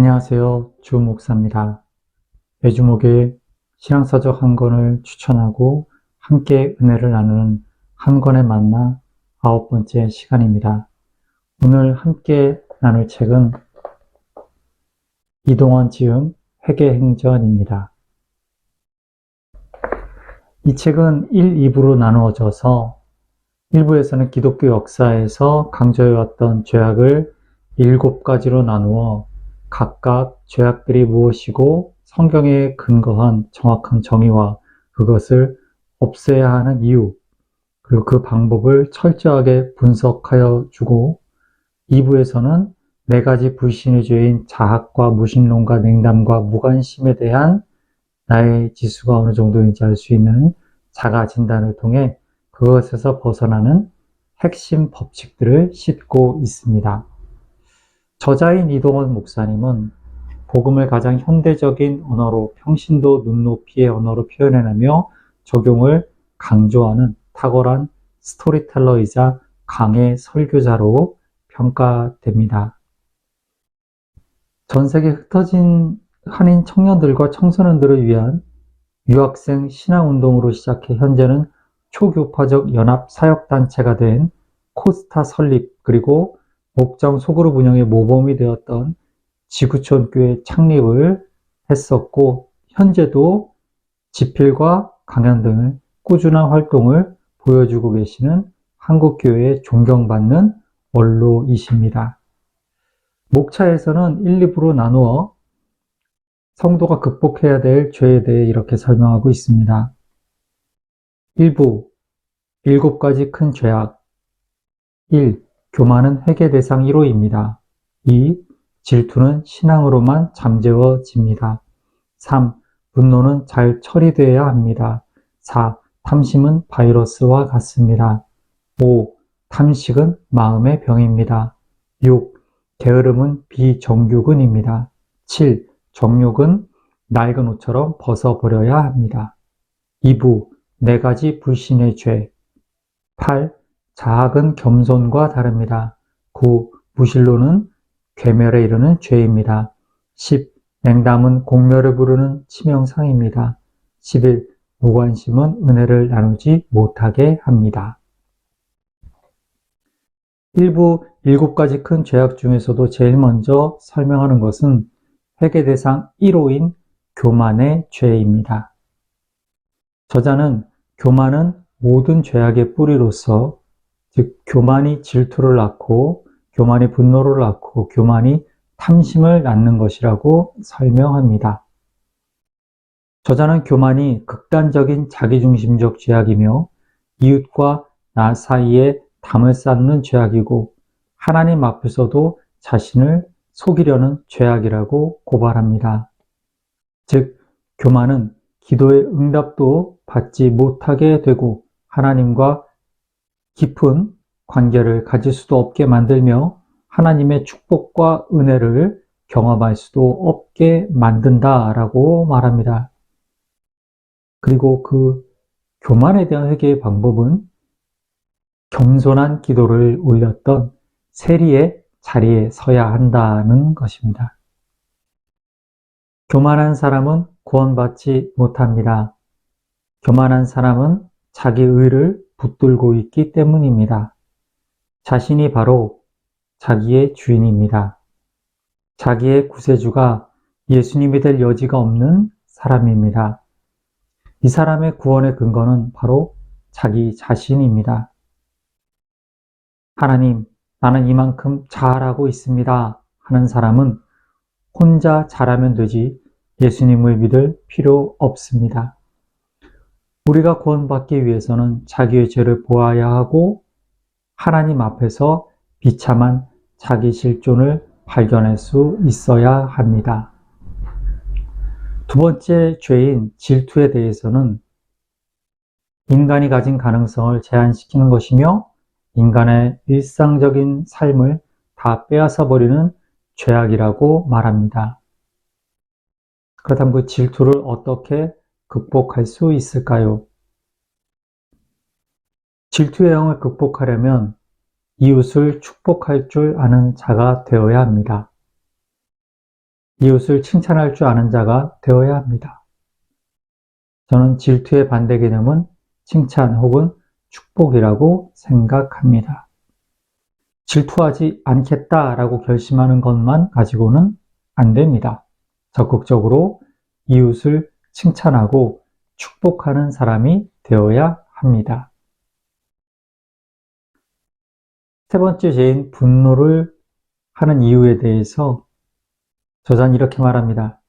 안녕하세요. 주 목사입니다. 매주 목요일 신앙서적 한 권을 추천하고 함께 은혜를 나누는 한 권의 만나 9번째 시간입니다. 오늘 함께 나눌 책은 이동원 지음 회개행전입니다. 이 책은 1, 2부로 나누어져서 1부에서는 기독교 역사에서 강조해왔던 죄악을 7가지로 나누어 각각 죄악들이 무엇이고 성경에 근거한 정확한 정의와 그것을 없애야 하는 이유, 그리고 그 방법을 철저하게 분석하여 주고 2부에서는 4가지 불신의 죄인 자학과 무신론과 냉담과 무관심에 대한 나의 지수가 어느 정도인지 알 수 있는 자가 진단을 통해 그것에서 벗어나는 핵심 법칙들을 싣고 있습니다. 저자인 이동원 목사님은 복음을 가장 현대적인 언어로 평신도 눈높이의 언어로 표현해내며 적용을 강조하는 탁월한 스토리텔러이자 강의 설교자로 평가됩니다. 전 세계 흩어진 한인 청년들과 청소년들을 위한 유학생 신앙운동으로 시작해 현재는 초교파적 연합 사역단체가 된 코스타 설립, 그리고 목장 소그룹 운영의 모범이 되었던 지구촌 교회 창립을 했었고, 현재도 집필과 강연 등을 꾸준한 활동을 보여주고 계시는 한국교회의 존경받는 원로이십니다. 목차에서는 1, 2부로 나누어 성도가 극복해야 될 죄에 대해 이렇게 설명하고 있습니다. 1부, 7가지 큰 죄악. 1. 교만은 회개 대상 1호입니다. 2. 질투는 신앙으로만 잠재워집니다. 3. 분노는 잘 처리되어야 합니다. 4. 탐심은 바이러스와 같습니다. 5. 탐식은 마음의 병입니다. 6. 게으름은 비정규근입니다. 7. 정욕은 낡은 옷처럼 벗어버려야 합니다. 2부, 4가지 불신의 죄. 8. 자학은 겸손과 다릅니다. 9. 무신론은 괴멸에 이르는 죄입니다. 10. 냉담은 공멸을 부르는 치명상입니다. 11. 무관심은 은혜를 나누지 못하게 합니다. 1부 7가지 큰 죄악 중에서도 제일 먼저 설명하는 것은 회개 대상 1호인 교만의 죄입니다. 저자는 교만은 모든 죄악의 뿌리로서, 즉 교만이 질투를 낳고 교만이 분노를 낳고 교만이 탐심을 낳는 것이라고 설명합니다. 저자는 교만이 극단적인 자기중심적 죄악이며 이웃과 나 사이에 담을 쌓는 죄악이고 하나님 앞에서도 자신을 속이려는 죄악이라고 고발합니다. 즉, 교만은 기도의 응답도 받지 못하게 되고 하나님과 깊은 관계를 가질 수도 없게 만들며 하나님의 축복과 은혜를 경험할 수도 없게 만든다라고 말합니다. 그리고 그 교만에 대한 회개의 방법은 겸손한 기도를 올렸던 세리의 자리에 서야 한다는 것입니다. 교만한 사람은 구원받지 못합니다. 교만한 사람은 자기 의를 붙들고 있기 때문입니다. 자신이 바로 자기의 주인입니다. 자기의 구세주가 예수님이 될 여지가 없는 사람입니다. 이 사람의 구원의 근거는 바로 자기 자신입니다. 하나님, 나는 이만큼 잘하고 있습니다 하는 사람은 혼자 잘하면 되지 예수님을 믿을 필요 없습니다. 우리가 구원받기 위해서는 자기의 죄를 보아야 하고 하나님 앞에서 비참한 자기 실존을 발견할 수 있어야 합니다. 두 번째 죄인 질투에 대해서는 인간이 가진 가능성을 제한시키는 것이며 인간의 일상적인 삶을 다 빼앗아 버리는 죄악이라고 말합니다. 그렇다면 그 질투를 어떻게 극복할 수 있을까요? 질투의 영을 극복하려면 이웃을 축복할 줄 아는 자가 되어야 합니다. 이웃을 칭찬할 줄 아는 자가 되어야 합니다. 저는 질투의 반대 개념은 칭찬 혹은 축복이라고 생각합니다. 질투하지 않겠다라고 결심하는 것만 가지고는 안 됩니다. 적극적으로 이웃을 칭찬하고 축복하는 사람이 되어야 합니다. 세 번째 죄인 분노를 하는 이유에 대해서 저자는 이렇게 말합니다.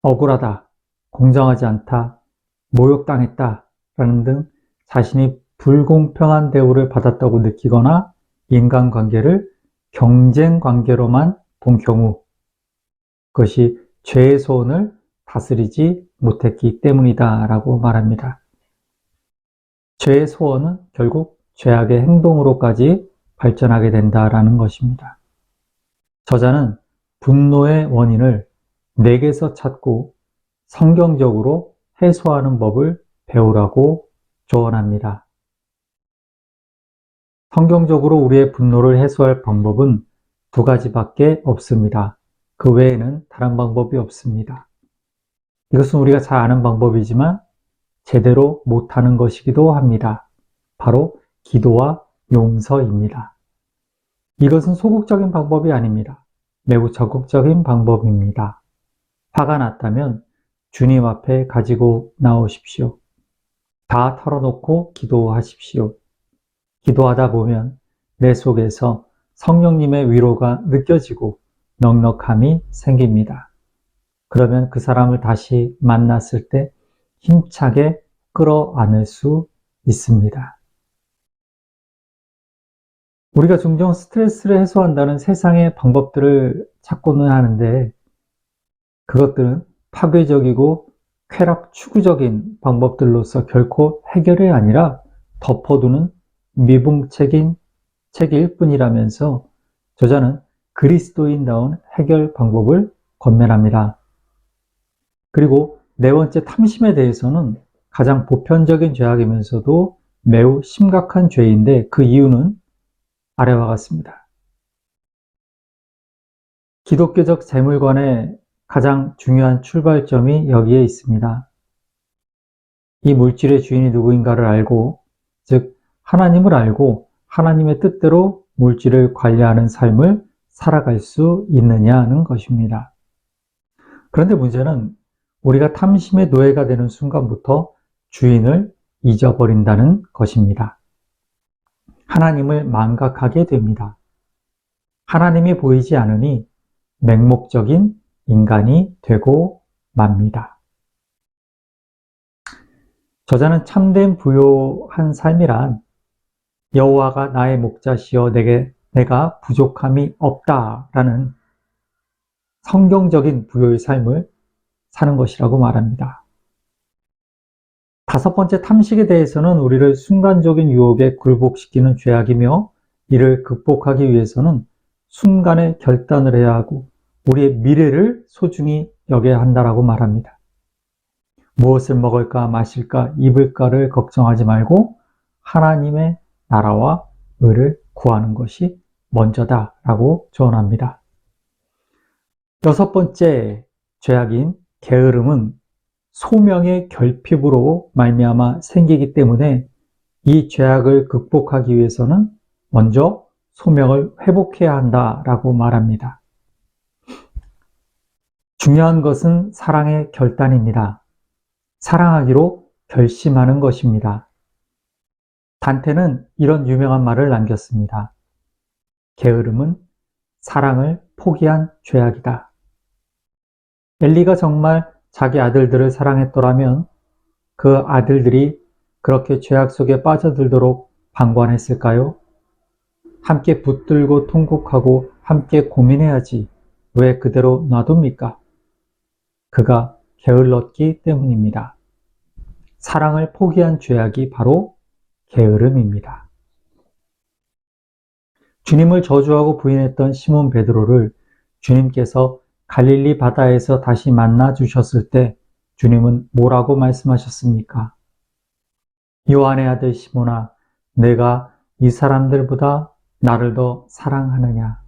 억울하다, 공정하지 않다, 모욕당했다 라는 등 자신이 불공평한 대우를 받았다고 느끼거나 인간관계를 경쟁관계로만 본 경우 그것이 죄의 소원을 다스리지 못했기 때문이다 라고 말합니다. 죄의 소원은 결국 죄악의 행동으로까지 발전하게 된다라는 것입니다. 저자는 분노의 원인을 내게서 찾고 성경적으로 해소하는 법을 배우라고 조언합니다. 성경적으로 우리의 분노를 해소할 방법은 두 가지밖에 없습니다. 그 외에는 다른 방법이 없습니다. 이것은 우리가 잘 아는 방법이지만 제대로 못하는 것이기도 합니다. 바로 기도와 용서입니다. 이것은 소극적인 방법이 아닙니다. 매우 적극적인 방법입니다. 화가 났다면 주님 앞에 가지고 나오십시오. 다 털어놓고 기도하십시오. 기도하다 보면 내 속에서 성령님의 위로가 느껴지고 넉넉함이 생깁니다. 그러면 그 사람을 다시 만났을 때 힘차게 끌어안을 수 있습니다. 우리가 종종 스트레스를 해소한다는 세상의 방법들을 찾고는 하는데 그것들은 파괴적이고 쾌락 추구적인 방법들로서 결코 해결이 아니라 덮어두는 미봉책인 책일 뿐이라면서 저자는 그리스도인다운 해결 방법을 권면합니다. 그리고 네 번째 탐심에 대해서는 가장 보편적인 죄악이면서도 매우 심각한 죄인데 그 이유는 아래와 같습니다. 기독교적 재물관의 가장 중요한 출발점이 여기에 있습니다. 이 물질의 주인이 누구인가를 알고, 즉 하나님을 알고 하나님의 뜻대로 물질을 관리하는 삶을 살아갈 수 있느냐는 것입니다. 그런데 문제는 우리가 탐심의 노예가 되는 순간부터 주인을 잊어버린다는 것입니다. 하나님을 망각하게 됩니다. 하나님이 보이지 않으니 맹목적인 인간이 되고 맙니다. 저자는 참된 부요한 삶이란 여호와가 나의 목자시여 내가 부족함이 없다라는 성경적인 부요의 삶을 사는 것이라고 말합니다. 다섯 번째 탐식에 대해서는 우리를 순간적인 유혹에 굴복시키는 죄악이며 이를 극복하기 위해서는 순간의 결단을 해야 하고 우리의 미래를 소중히 여겨야 한다라고 말합니다. 무엇을 먹을까 마실까 입을까를 걱정하지 말고 하나님의 나라와 의를 구하는 것이 먼저다라고 조언합니다. 여섯 번째 죄악인 게으름은 소명의 결핍으로 말미암아 생기기 때문에 이 죄악을 극복하기 위해서는 먼저 소명을 회복해야 한다라고 말합니다. 중요한 것은 사랑의 결단입니다. 사랑하기로 결심하는 것입니다. 단테는 이런 유명한 말을 남겼습니다. 게으름은 사랑을 포기한 죄악이다. 엘리가 정말 자기 아들들을 사랑했더라면 그 아들들이 그렇게 죄악 속에 빠져들도록 방관했을까요? 함께 붙들고 통곡하고 함께 고민해야지 왜 그대로 놔둡니까? 그가 게을렀기 때문입니다. 사랑을 포기한 죄악이 바로 게으름입니다. 주님을 저주하고 부인했던 시몬 베드로를 주님께서 갈릴리 바다에서 다시 만나 주셨을 때 주님은 뭐라고 말씀하셨습니까? 요한의 아들 시몬아, 내가 이 사람들보다 나를 더 사랑하느냐?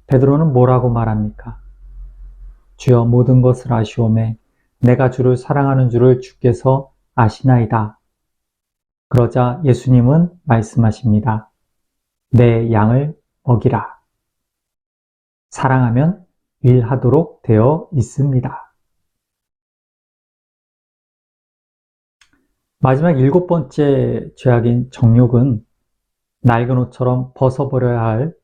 베드로는 뭐라고 말합니까? 주여 모든 것을 아시오매 내가 주를 사랑하는 줄을 주께서 아시나이다. 그러자 예수님은 말씀하십니다. 내 양을 먹이라. 사랑하면 일하도록 되어 있습니다. 마지막 7번째 죄악인 정욕은 낡은 옷처럼 벗어버려야 할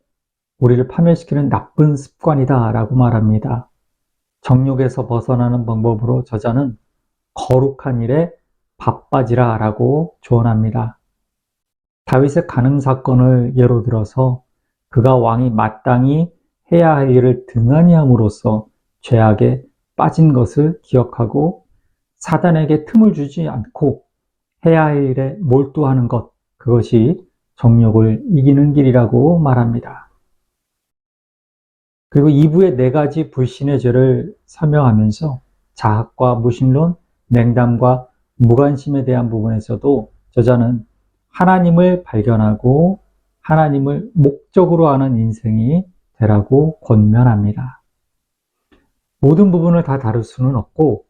우리를 파멸시키는 나쁜 습관이다 라고 말합니다. 정욕에서 벗어나는 방법으로 저자는 거룩한 일에 바빠지라 라고 조언합니다. 다윗의 간음 사건을 예로 들어서 그가 왕이 마땅히 해야 할 일을 등한히 함으로써 죄악에 빠진 것을 기억하고 사단에게 틈을 주지 않고 해야 할 일에 몰두하는 것, 그것이 정욕을 이기는 길이라고 말합니다. 그리고 2부의 4가지 불신의 죄를 설명하면서 자학과 무신론, 냉담과 무관심에 대한 부분에서도 저자는 하나님을 발견하고 하나님을 목적으로 하는 인생이 되라고 권면합니다. 모든 부분을 다 다룰 수는 없고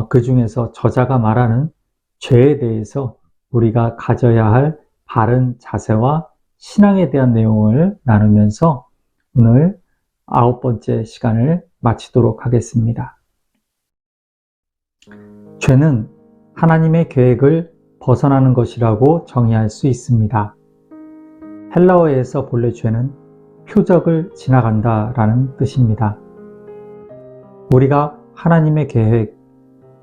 그 중에서 저자가 말하는 죄에 대해서 우리가 가져야 할 바른 자세와 신앙에 대한 내용을 나누면서 오늘 9번째 시간을 마치도록 하겠습니다. 죄는 하나님의 계획을 벗어나는 것이라고 정의할 수 있습니다. 헬라어에서 본래 죄는 표적을 지나간다라는 뜻입니다. 우리가 하나님의 계획,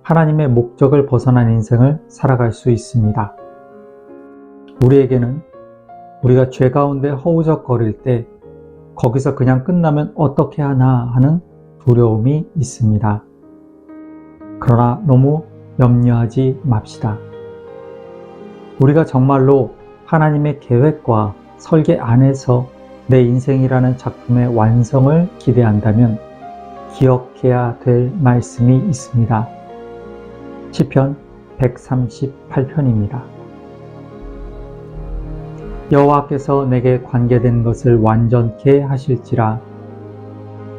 하나님의 목적을 벗어난 인생을 살아갈 수 있습니다. 우리에게는 우리가 죄 가운데 허우적거릴 때 거기서 그냥 끝나면 어떻게 하나 하는 두려움이 있습니다. 그러나 너무 염려하지 맙시다. 우리가 정말로 하나님의 계획과 설계 안에서 내 인생이라는 작품의 완성을 기대한다면 기억해야 될 말씀이 있습니다. 시편 138편입니다. 여호와께서 내게 관계된 것을 완전케 하실지라.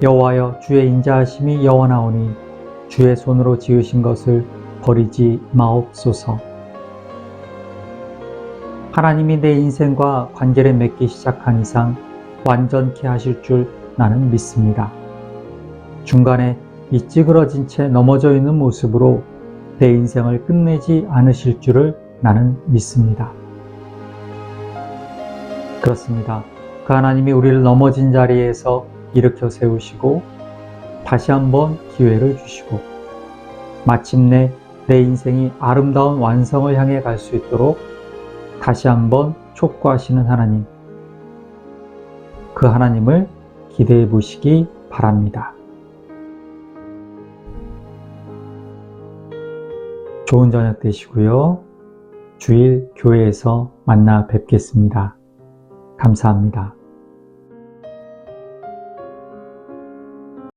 여호와여, 주의 인자하심이 영원하오니 주의 손으로 지으신 것을 버리지 마옵소서. 하나님이 내 인생과 관계를 맺기 시작한 이상 완전케 하실 줄 나는 믿습니다. 중간에 이 찌그러진 채 넘어져 있는 모습으로 내 인생을 끝내지 않으실 줄을 나는 믿습니다. 그렇습니다. 그 하나님이 우리를 넘어진 자리에서 일으켜 세우시고 다시 한번 기회를 주시고 마침내 내 인생이 아름다운 완성을 향해 갈 수 있도록 다시 한번 촉구하시는 하나님, 그 하나님을 기대해 보시기 바랍니다. 좋은 저녁 되시고요. 주일 교회에서 만나 뵙겠습니다. 감사합니다.